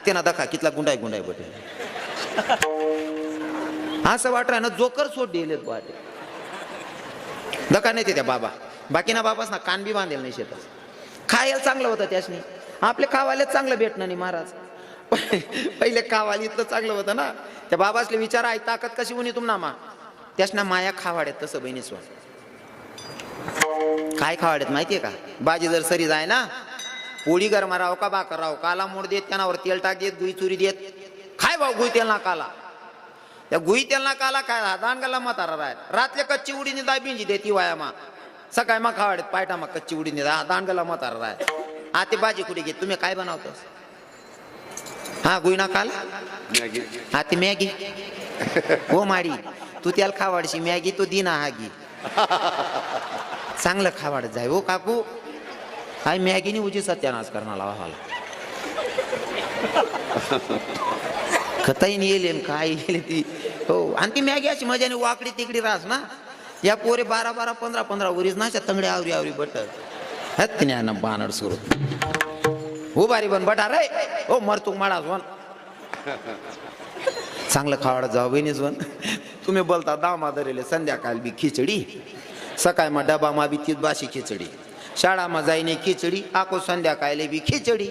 हाते ना दखा कितला गुंडाय गुंडाय बटे असं वाटलं ना जोकर सोड दिलेत वाटे दखा नाही ते त्या बाबा बाकी ना बाबास ना कान बी बांधेल नाही शेतात खायला चांगलं होतं त्यासनी आपले खावायला चांगलं भेटणं नाही महाराज पहिले खावाली इतकं चांगलं होतं ना त्या बाबासले विचार आहे ताकद कशी होणी तुम ना मा त्यासना माया खावाड्यात तसं बहिणीच काय खावाड्यात माहितीये का बाजी जर सरी जाय ना पोळी गरमा राव का बाकर राव काला मोड देत त्यानावर तेल टाक देत गुई चुरी देत खाय भाऊ गुई तेल ना काला त्या गुई तेल ना काला काय दानगाला म्हातारा राय रातले कच्ची उडीने दाबिंजी देती वायामा सकाळी मग खावाड्यात पायटा मग कच्ची उडीने दानगाला म्हातारा राय आते बाजी कुठे घेत तुम्ही काय बनवतोस हा गुई ना काला आते मॅगी हो माडी तू त्याला खावाडशी मॅगी तो दिना हागी चांगलं खावाड जाय हो काकू हाय मॅगीने उजी सत्यानाश करणार व्हायला खताही येईल काय येईल ती हो आणि ती मॅगी अशी मजाने वाकडी तिकडी राहस ना या पोरे 12-12 15-15 वरीस ना तंगडे आवरी आवरी बटर हत्ती बानड सुरू हो बारी बन बटा रे हो मरतू माडा वन चांगलं खावाड जाऊ बहिणीच वन तुम्ही बोलता दामा धरेले संध्याकाळ बी खिचडी सकाळ मा डबा मा बी तीच बाशी खिचडी शाळा मा जाईने खिचडी आको संध्याकाळले बी खिचडी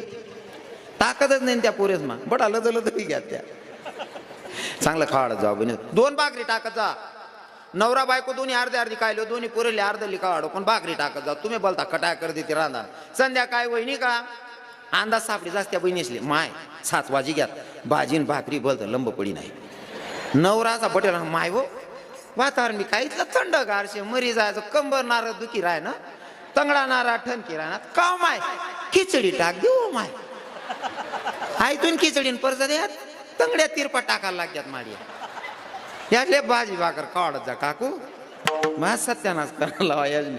ताकदच नाही त्या पोरेस मा बटा लदल तरी घ्या त्या चांगलं खावाड जाऊ बहिणी 2 भाकरी टाकत जा नवरा बायको दोन्ही अर्धे अर्धी खायलो दोन्ही पोरेले अर्धली खावाडो पण भाकरी टाकत जा तुम्ही बोलता कटाय कर देते रांधा संध्याकाळी वहिनी का अंदाज सापडी जास्त त्या बहिणीसले माय 7 वाजी घ्यात भाजीन भाकरी बोलतं लंब पडी नाही नवराचा बटेल माय हो वातावरण मी काय इथलं थंड गारशे मरी जायचं कंबर नार दुखी राय ना तंगडा नारा ठणकी राय ना का माय खिचडी टाक देऊ माय आयतून खिचडीन परत द्यात तंगड्या तिरपा टाकायला लागतात माडिया यातले भाजी भाकर काढत जा काकू मा सत्यानाश करायला याजनी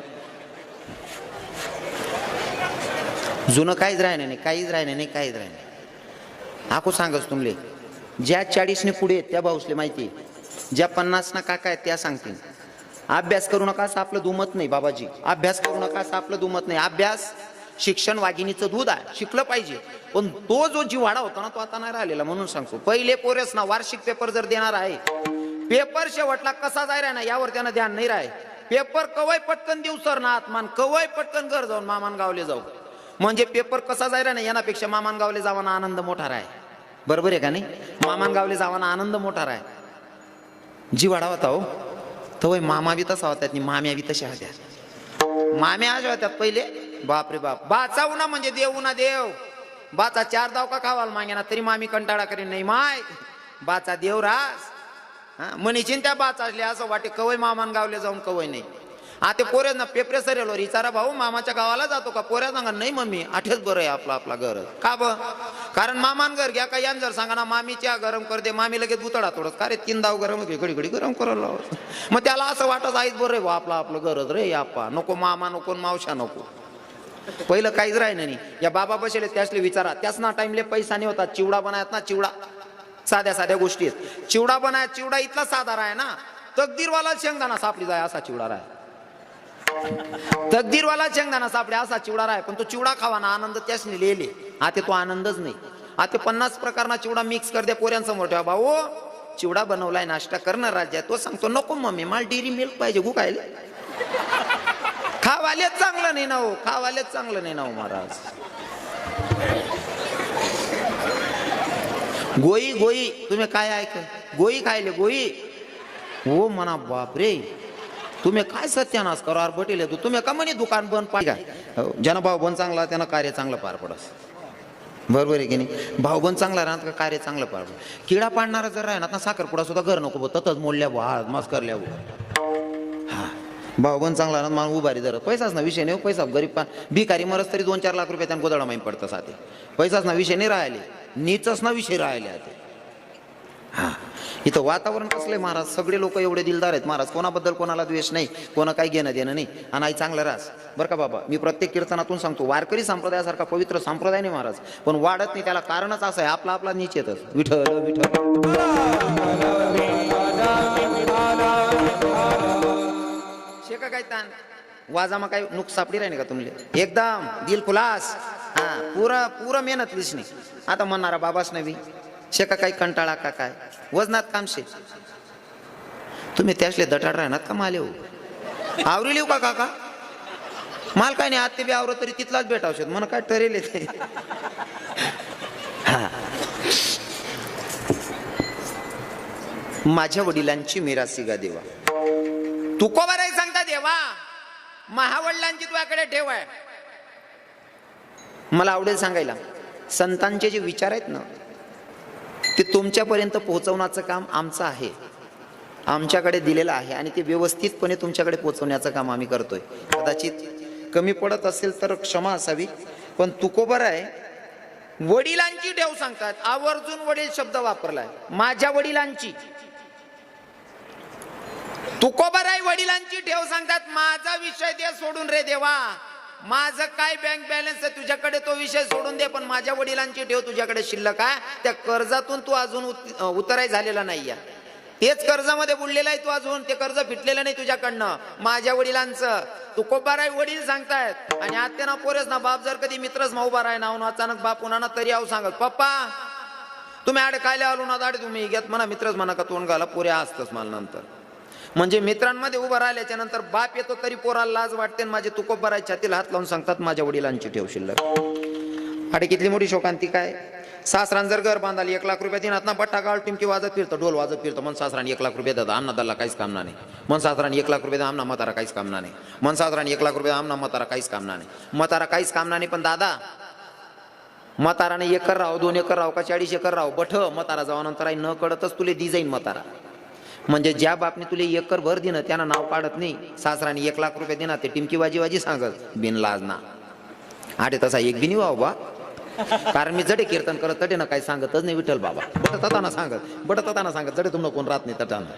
जुनं काहीच राहिलं नाही काहीच राहिलं नाही काहीच राहिलं नाही आकू सांगच तुमले ज्या 40 ने पुढे त्या भाऊसले माहिती ज्या 50 ना काका आहेत त्या सांगतील अभ्यास करू नका असं आपलं दुमत नाही बाबाजी अभ्यास करू नका असं आपलं दुमत नाही अभ्यास शिक्षण वाघिणीचं दूध आहे शिकलं पाहिजे पण तो जो जिव्हाळा होता ना तो आता नाही राहिलेला म्हणून सांगतो पहिले पोरेस ना वार्षिक पेपर जर देणार आहे पेपर शेवटला कसा जाय ना यावर त्यानं ध्यान नाही राहे पेपर कवय पटकन देऊ सर ना आत्मान कवय पटकन घर जाऊन मामान गावले जाऊ म्हणजे पेपर कसा जाय ना यानापेक्षा मामान गावले जावाना आनंद मोठा राहे बरोबर आहे का नाही मामान गावले जावाना आनंद मोठा राहे जिव्हाळा होता हो तो मामा बी तसा होता माम्या बी तशा होत्या माम्या अशा होत्या पहिले बापरे बाप बाचा उना म्हणजे देव उना देव बाचा 4 दाव का खावाल मागे ना तरी मामी कंटाळा करीन नाही माय बाचा देव रास मनी चिंत्या बाचा असले असं वाटे कवय मामान गावले जाऊन कवय नाही आता पोऱ्या ना पेपरे सरेलो विचारा भाऊ मामाच्या गावाला जातो का पोऱ्या सांगा नाही मम्मी आठच बरं आहे आपला आपला घर का ब कारण मामान घर घ्या का यान जर सांगा ना मामीच्या गरम कर दे मामी लगेच बुतडा थोडं का रे 3 दाव गरम घे घडी घडी गरम करायला मग त्याला असं वाटत आईच बरं आहे भाऊ आपला आपलं घरच रे आपा नको मामा नको मावशा नको पहिलं काहीच राहिलं नाही या बाबा बसले त्यासले विचारा त्याच ना टाइमले पैसा नाही होता चिवडा बनायत ना चिवडा साध्या साध्या गोष्टी आहेत चिवडा बनाय चिवडा इतला साधा राय ना तकदीरवाला शेंगदाणा सापडी जाय असा चिवडा राय तकदीरवाला शेंगदाणा सापडे असा चिवडा राय पण तो चिवडा खावाना आनंद त्यासने लिहिले आता तो आनंदच नाही आता 50 प्रकारना चिवडा मिक्स कर द्या पोऱ्यांसमोर ठेवा भाऊ चिवडा बनवलाय नाश्ता करणार राज्य तो सांगतो नको मम्मी मला डेअरी मिल्क पाहिजे गुकायला खावालेच चांगलं नाही ना हो खावालेच चांगलं नाही ना हो महाराज गोई गोई तुम्ही काय ऐक गोई खायले गोई हो म्हणा बापरे तुम्ही काय सत्यानाश करार बटेल तू तुम्ही का म्हणे दुकान बंद पाहिजे ज्यानं भाऊ बंद चांगला त्यानं कार्य चांगलं पार पडस बरोबर आहे की नाही भाऊ बंद चांगला राहणार का कार्य चांगलं पार पड किडा पाडणारा जर राहणार ना साखरपुडा सुद्धा घर नको ततच मोडल्या हा मस्त करल्या हा भाऊ बंद चांगला राहणार मला उभारी धरत पैसाच ना विषय नाही पैसा गरीब भिकारी मरस तरी 2-4 लाख रुपये त्यांना गोदडा माहीत पडतं साथे पैसाच ना विषय नाही राहिले नीचच ना विषय राहिले आता हा इथं वातावरण कसलंय महाराज सगळे लोक एवढे दिलदार आहेत महाराज कोणाबद्दल कोणाला द्वेष नाही कोणा काही घेणं देणं नाही आणि आई चांगलं रास बरं का बाबा मी प्रत्येक कीर्तनातून सांगतो वारकरी संप्रदायासारखा पवित्र संप्रदाय नाही महाराज पण वाढत नाही त्याला कारणच असं आहे आपला आपला नीच येतच विठ्ठल विठ्ठल शेका काय ताण वाजामा काय नुक सापडी राहिली का तुमले एकदम दिल खुलास. हा पुरा मेहनत लिसणी. आता म्हणणारा बाबाच नवी शेका काही कंटाळा का काय वजनात कामशे तुम्ही त्यासले दटाड राहणार का माले हो आवरी लिहू का काका माल काय नाही आत ते बी आवरत तरी तिथलाच भेटावशेत म्हणून काय ठरेल ते. हा माझ्या वडिलांची मिरासी गा देवा तू को बराय सांगता देवा महावडिलांची तुझ्याकडे ठेव आहे. मला आवडेल सांगायला संतांचे जे विचार आहेत ना ते तुमच्यापर्यंत पोहोचवण्याचं काम आमचं आहे. आमच्याकडे दिलेलं आहे आणि ते व्यवस्थितपणे तुमच्याकडे पोहोचवण्याचं काम आम्ही करतोय. कदाचित कमी पडत असेल तर क्षमा असावी पण तुकोबर आहे वडिलांची ठेव सांगतात. आवर्जून वडील शब्द वापरलाय. माझ्या वडिलांची तुकोबर आहे वडिलांची ठेव सांगतात. माझा विषय ते सोडून रे देवा माझं काय बँक बॅलन्स आहे तुझ्याकडे तो विषय सोडून दे पण माझ्या वडिलांची ठेव तुझ्याकडे शिल्लक आहे. त्या कर्जातून तू अजून उतराय झालेला नाहीये. तेच कर्जामध्ये बुडलेला आहे तू अजून ते कर्ज फिटलेलं नाही तुझ्याकडनं. माझ्या वडिलांचं तू कोबार आहे वडील सांगतायत आणि आत्या ना पोरेस ना बाप जर कधी मित्रच ना उभा राही ना अचानक बाप उन्हा तरी आव सांगत पप्पा तुम्ही आडे कायले आलो ना दाडे तुम्ही घेत म्हणा मित्रच म्हणा का तोंड घाला पोऱ्या असतच मला नंतर. म्हणजे मित्रांमध्ये उभं राहिल्याच्या नंतर बाप येतो तरी पोराला लाज वाटते. माझे तुकोबार छातीला हात लावून सांगतात माझ्या वडिलांची ठेव शिल्लक. अरे कितली मोठी शोकांती काय. सासरान जर घर बांधाली 1 लाख रुपये दिनात ना बट्टा गाळ टिमकी वाजत फिरतो ढोल वाजत फिरतो मन सासराने 1 लाख रुपये दादा आमना दल्ला काहीच कामना नाही. मन सासराने 1 लाख रुपये आमना म्हातारा काहीच कामना नाही. मन सासराने 1 लाख रुपये आमना म्हातारा काहीच कामना नाही. म्हातारा काहीच कामना नाही पण दादा म्हाताराने 1 एकर राहो 2 एकर राहो का 40 एकर राहो बठ म्हातारा जावानंतर आई न कळतच तुले दी जाईन म्हातारा. म्हणजे ज्या बापने तुले 1 एकर भर दिनं त्यांना नाव काढत नाही. सासराने 1 लाख रुपये दिना ते टिमकी वाजी सांगत बिनलाज ना. आठे तसा एक बी नाही बाबा कारण मी जडे कीर्तन करत तटे ना काही सांगतच नाही विठ्ठल बाबा बट तताना सांगत जडे तुम्हाला कोण राहत नाही तटाना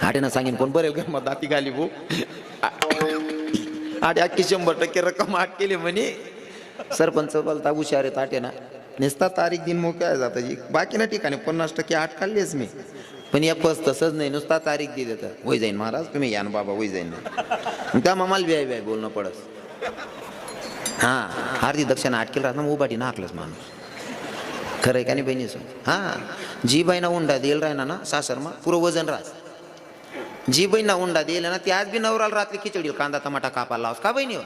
आठेनं सांगेन कोण बरेल का मग दाती घाली भो आठे अख्खी 100% रक्कम आठ केली म्हणे. सरपंच बोलता हुशार आहेत आठेना निस्ता तारीख दिन मोकळ्या जातात बाकी ना ठिकाणी 50% आठ काढलीच मी पण या फस तसंच नाही नुसता तारीख दिली तर होई जाईन महाराज तुम्ही या ना बाबा होई जाईन त्या मामाला व्याय बोलणं पडस. हा हार्दी दक्षिणा 8 केलं राहत ना उभाटी ना हाकलंच माणूस खरंय का नाही बहिणीच. हा जी बाईना उंडा देईल राहिना ना सासरमा पुरं वजन राहस. जी बहिणा उंडा देईल ना ती आज बी नवराला रात्री खिचडी कांदा टमाटा कापायला लावस का बहिणी.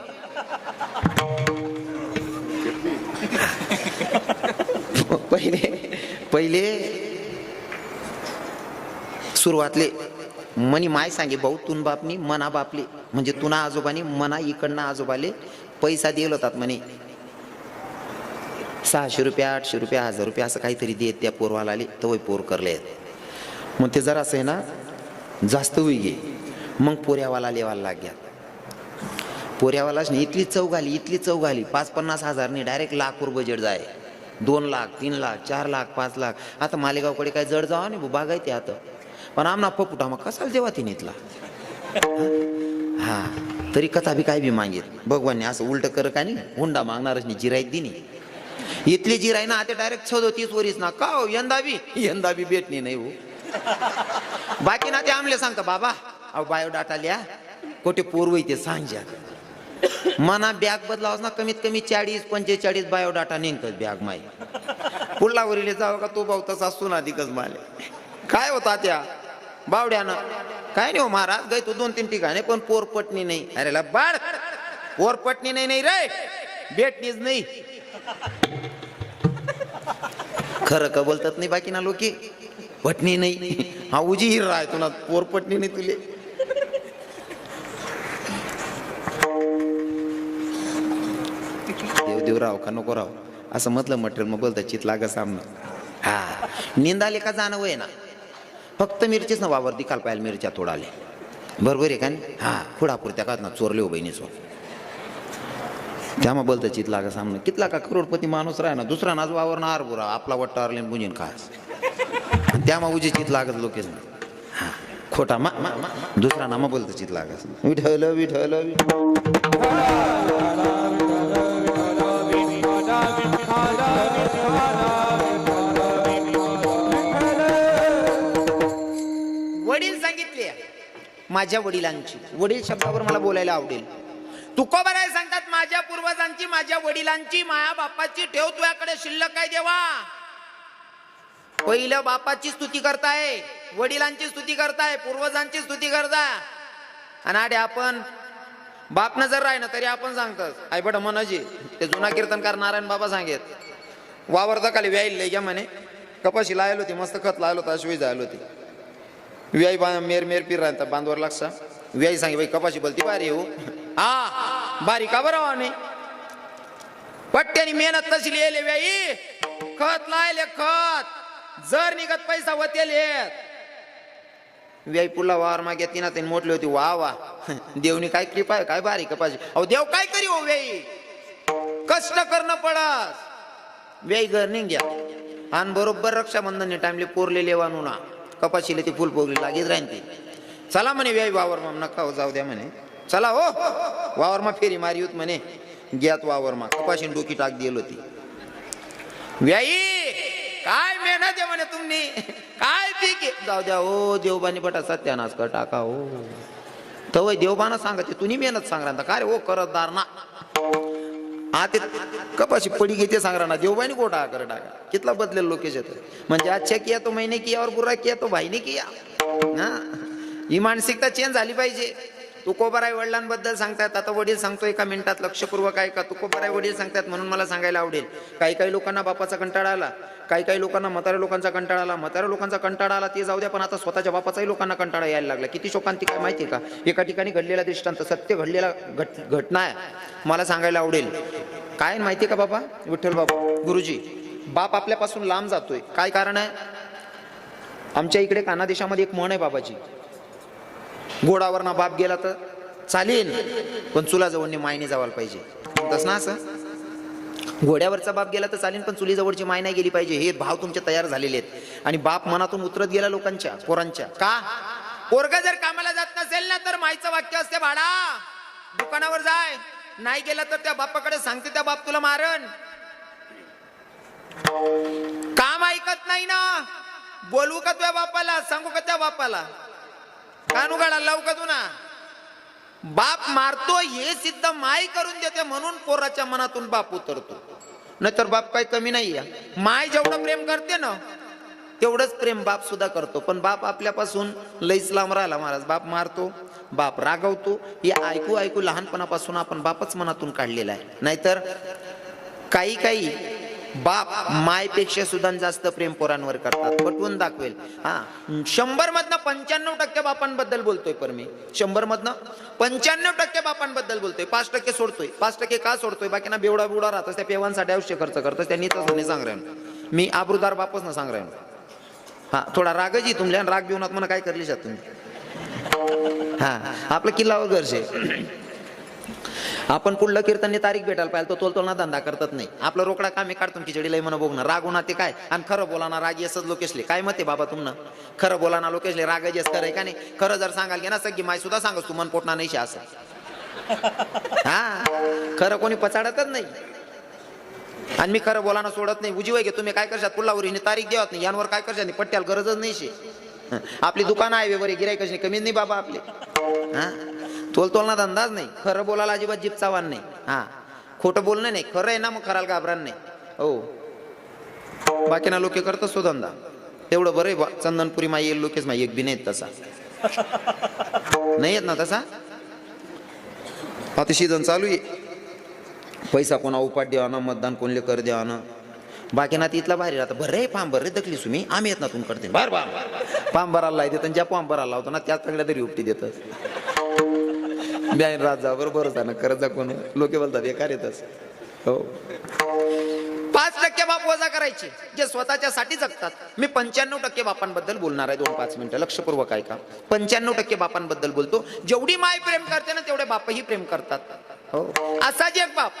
पहिले सुरुवातले मनी माय सांगे भाऊ तुन बापनी मना बापले म्हणजे तुना आजोबानी मना इकडनं आजोबाले पैसा दिल होतात म्हणे 600 रुपये 800 रुपये 1000 रुपये असं काहीतरी देत त्या पोरवाला आले तर वय पोर करले. मग ते जरा असं आहे ना जास्त होई गे मग पोऱ्यावाला लेवायला लाग्या. पोऱ्यावालाच नाही इतली चव घाली 50-50 हजार नाही डायरेक्ट लाखवर बजेट जाय. 2 लाख 3 लाख 4 लाख 5 लाख. आता मालेगावकडे काय जड जावा नाही बागायते आता पण आमना पपुटा मग कसाल देवा तिने इथला. हा तरी कथा बी काय बी मागेल भगवानने असं उलट कर का नाही हुंडा मागणारच नाही जिराईत दिनी इथली जिराई ना आता डायरेक्ट 37 वरीस ना का हो यंदा बी भेटणी नाही हो. बाकी ना ते आमले सांगता बाबा अहो बायोडाटा लिहा कोठे पोरव ते सांग्या मना बॅग बदलावस ना कमीत कमी 40-45 बायोडाटा निघतात बॅग माई पुढला वरील जावं का तो भाऊ तसा असून अधिकच माले काय होता त्या बावड्यानं काय नाही हो महाराज गय तू 2-3 ठिकाणी पण पोरपटणी नाही. अरे ला बाळ पोरपटणी नाही रे भेटणीच नाही. खरं का बोलतात नाही बाकी ना लोकी पटणी नाही हा उजी हिर राय तुला पोरपटणी नाही तुले. देव राव का नको राव असं म्हटलं मटेरियल मग बोलता चित लागा सामना. हा निंदाले का जाणं वय ना फक्त मिरचीच ना वावर दिकाल पाहिजे मिरच्या तोडाले बरोबर आहे का नाही. हा खुडापुरत्या का ना चोरले हो बहिणीचो त्यामुळे बोलतं चित लागा सामना कितला का करोडपती माणूस राह ना दुसरा नाच वावर ना आरबुरा आपला वट्टा आरले बुंजीन खास त्यामुळे उजी चित लागत लोकेच ना. हा खोटा मा दुसरा नामा बोलतं चित लागत विठल विठल माझ्या वडिलांची, वडील शब्दावर मला बोलायला आवडेल. तुकोबाराय सांगतात माझ्या पूर्वजांची, माझ्या वडिलांची, माया बापाची ठेव तुझ्याकडे शिल्लक काय देवा. पहिलं बापाची स्तुती करताय, वडिलांची स्तुती करताय, पूर्वजांची स्तुती करताय. आणि आडे आपण बाप न जर राहिना तरी आपण सांगतात आई बट मनजी. ते जुना कीर्तनकार नारायण बाबा सांगेत वावर दकाली व्याईल लय घ्या म्हणे, कपाशी लायलो होती, मस्त खत लायलो होता, अश्वी जायलो होती. व्याई मेर मेर पीर राहता बांधवर लागसा. व्याई सांगे बाई कपाशी बोलती बारी हो. हा बारी का बरं आणि पट्ट्यानी मेहनत तशी लिहिले व्याई, खत लायले, खत जर निघत पैसा वतेल येत. व्याई पुला वावर मागे तिना तीन मोठली होती. वा वा देवनी काय कृपा आहे, काय बारी कपाशी. अहो देव काय करी हो व्याई, कष्ट करणं पडस. व्याई घर नाही घ्या आणि बरोबर रक्षाबंधन टाइमले पोरले लेवानू ना कपाशीले ती फुल पोगली लागीच राहीन ती. चला म्हणे व्याई वावर मा नका हो जाऊ द्या म्हणे, चला हो वावर मा फेरी मारी होत म्हणे. घ्यात वावर मा कपाशी डोकी टाक दिल होती. व्याई काय मेहनत आहे म्हणे तुम्ही, काय पीक आहे. जाऊ द्या हो देवबानी बटा सत्यानाश कर टाका हो. तवय देवबाना सांगते तुम्ही मेहनत सांगा काय हो करतदार ना. हा ते कपाशी पडी घेते सांग ना देवबानी को टाका कर टाका. कितला बदलेल लोकेश म्हणजे अच्छा किया तो मैंने किया और बुरा किया तो भाई ने किया. हा ही मानसिकता चेंज झाली पाहिजे. तुकोबाराय वडिलांबद्दल सांगतात, आता वडील सांगतो एका मिनिटात लक्षपूर्वक ऐका. तुकोबाराय वडील सांगतात म्हणून मला सांगायला आवडेल. काही काही लोकांना बापाचा कंटाळा आला, काही काही लोकांना म्हाताऱ्या लोकांचा कंटाळा आला. म्हाताऱ्या लोकांचा कंटाळा आला ते जाऊ द्या, पण आता स्वतःच्या बापाचाही लोकांना कंटाळा यायला लागला. किती शोकांती काय माहिती आहे का. एका ठिकाणी घडलेला दृष्टांत, सत्य घडलेला घटना आहे, मला सांगायला आवडेल. काय माहिती आहे का बाबा विठ्ठल बाबा गुरुजी, बाप आपल्यापासून लांब जातोय. काय कारण आहे. आमच्या इकडे कानादेशामध्ये एक म्हण आहे बाबाजी, घोडावर ना बाप गेला तर चालेल पण चुलाजवळनी मायने जावायला पाहिजे. तस ना असं घोड्यावरचा बाप गेला तर चालेल पण चुलीजवळची माय नाही गेली पाहिजे. हे भाव तुमचे तयार झालेले आहेत आणि बाप मनातून उतरत गेला लोकांच्या पोरांच्या. का पोरगा जर कामाला जात नसेल ना तर मायचं वाक्य असते भाडा दुकानावर जाय, नाही गेला तर त्या बापाकडे सांगते त्या बाप तुला मारण. काम ऐकत नाही ना, बोलवू का तुझ्या बापाला, सांगू का त्या बापाला, कानू गाडा लावू का तू ना. बाप मारतो हे सिद्ध माय करून देते म्हणून पोराच्या मनातून बाप उतरतो. नाहीतर बाप काही कमी नाही आहे. माय जेवढं प्रेम करते ना तेवढंच प्रेम बाप सुद्धा करतो. पण बाप आपल्यापासून लईच लांब राहिला महाराज. बाप मारतो, बाप रागवतो, हे ऐकू ऐकू लहानपणापासून आपण बापच मनातून काढलेला आहे. नाहीतर काही काही बाप मायपेक्षा सुद्धा जास्त प्रेम पोरांवर करतात, पटवून दाखवेल. हा 100 मधनं 95% बापांबद्दल बोलतोय. पण मी 100 मधनं 95% बापांबद्दल बोलतोय, 5% सोडतोय. 5% का सोडतोय, बाकीना बेवडा बेवडा राहतोस त्या पेवांसाठी आयुष्य खर्च करतोस. त्यांनी तसं नाही सांग राहिलो मी, आबरूदार बापच ना सांग राहिलो. हा थोडा रागजी तुमल्या, राग घेऊन मला काय करली शकत तुम्ही. हा आपलं किल्लावर घरचे आपण पुढलं कीर्तनने तारीख भेटायला पाहिजे, तो तोलतोलना धंदा करतात नाही. आपलं रोकडा कामी काढतो खिचडी लय म्हणा बघणार रागवणार ते काय. आणि खरं बोलाना राग येसच लोकेशले. काय मत आहे बाबा तुमनं, खरं बोलाना लोकेशले राग येस खरं का नाही. खरं जर सांगाल ना सगळी माय सुद्धा सांगस तू मन पोटणार नाही असं. हा खरं कोणी पचाडतच नाही आणि मी खरं बोलाना सोडत नाही. उजीवाय घे तुम्ही काय करशात पुल्लावरीने तारीख देवत नाही, यांवर काय करशात पट्ट्याला गरजच नाही शे. आपली दुकान आहे वेवर गिरायकच नाही, कमीच नाही बाबा आपले. हा तोलतोलना धंदाच नाही, खरं बोलायला अजिबात जीभ चावान नाही. हा खोटं बोलणं नाही, खरं आहे ना मग खराला घाबरान नाही. हो बाकीना लोक करत असतो धंदा, तेवढं बरं आहे. चंदनपुरी माई येईल लोकेच माई एक बी नाहीत तसा, नाही येत ना तसा. आता सीझन चालू आहे, पैसा कोणा उपाट द्यावा, मतदान कोणले कर द्यावा. बाकीना तिथला बाहेर राहता बरं आहे. फार्म भरले दखली तुम्ही, आम्ही येत ना तुम्ही करते बार बार फार्म भरायला देत, ज्या फॉर्म भरायला होतो ना त्याच चांगल्या तरी उपटी देतात. ब्यान रात जा बरोबर ना करत जा कोण लोक बोलतात एकार येतच. हो 5% बाप वजा करायचे जे स्वतःच्यासाठी जगतात. मी 95% बापांबद्दल बोलणार आहे 2-5 मिनिटं लक्षपूर्वक ऐका. 95% बापांबद्दल बोलतो. जेवढी माय प्रेम करते ना तेवढे बापही प्रेम करतात. हो असा जे एक बाप